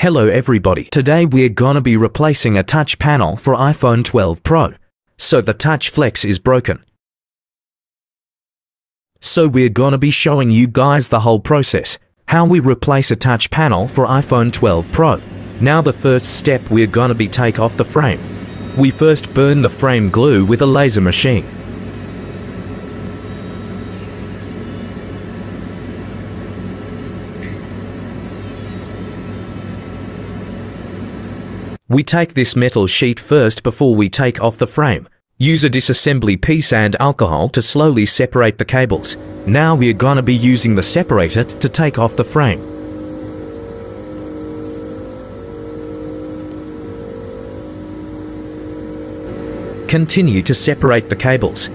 Hello everybody. Today we're gonna be replacing a touch panel for iPhone 12 Pro. So the touch flex is broken. So we're gonna be showing you guys the whole process, how we replace a touch panel for iPhone 12 Pro. Now the first step we're gonna be take off the frame. We first burn the frame glue with a laser machine. We take this metal sheet first before we take off the frame. Use a disassembly piece and alcohol to slowly separate the cables. Now we're gonna be using the separator to take off the frame. Continue to separate the cables.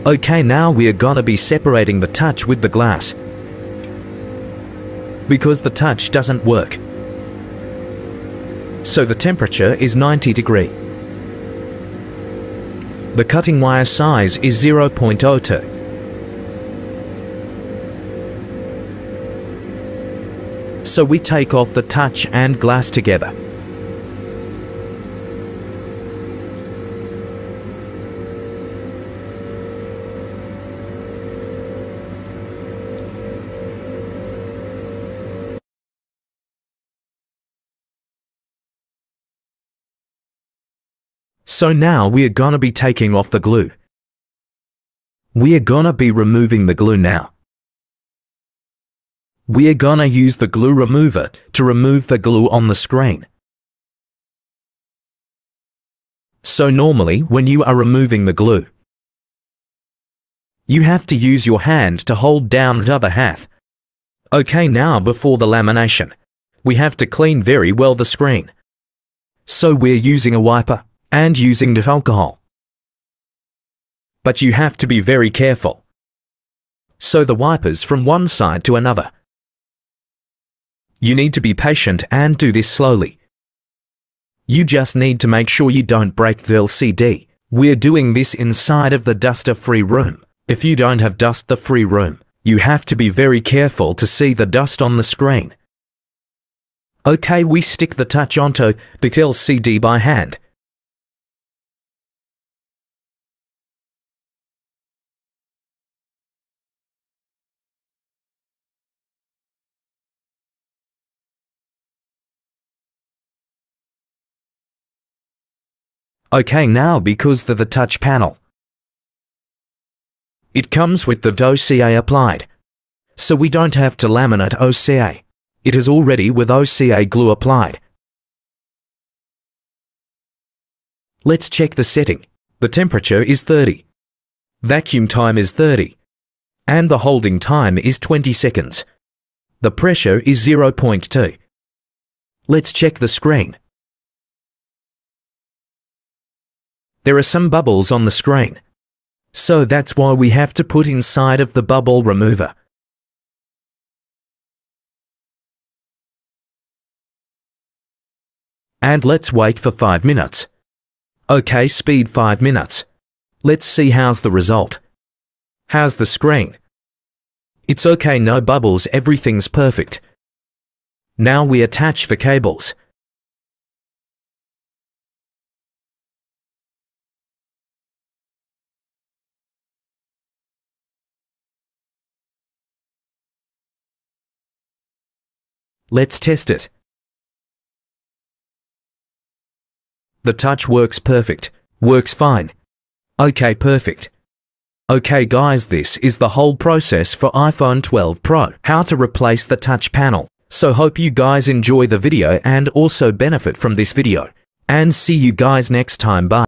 Okay, now we are gonna be separating the touch with the glass, because the touch doesn't work. So the temperature is 90 degrees. The cutting wire size is 0.02. So we take off the touch and glass together. So now we are gonna be taking off the glue. We are gonna be removing the glue now. We are gonna use the glue remover to remove the glue on the screen. So normally when you are removing the glue, you have to use your hand to hold down the other half. Okay, now before the lamination, we have to clean very well the screen. So we're using a wiper and using the alcohol. But you have to be very careful. So the wipers from one side to another. You need to be patient and do this slowly. You just need to make sure you don't break the LCD. We're doing this inside of the duster-free room. If you don't have dust-free room, you have to be very careful to see the dust on the screen. Okay, we stick the touch onto the LCD by hand. Okay, now because the touch panel, it comes with the OCA applied. So we don't have to laminate OCA. It is already with OCA glue applied. Let's check the setting. The temperature is 30. Vacuum time is 30. And the holding time is 20 seconds. The pressure is 0.2. Let's check the screen. There are some bubbles on the screen. So that's why we have to put inside of the bubble remover. And let's wait for 5 minutes. Okay, speed 5 minutes. Let's see how's the result. How's the screen? It's okay, no bubbles, everything's perfect. Now we attach the cables. Let's test it. The touch works perfect. Works fine. Okay, perfect. Okay guys, this is the whole process for iPhone 12 Pro. How to replace the touch panel. So hope you guys enjoy the video and also benefit from this video. And see you guys next time. Bye.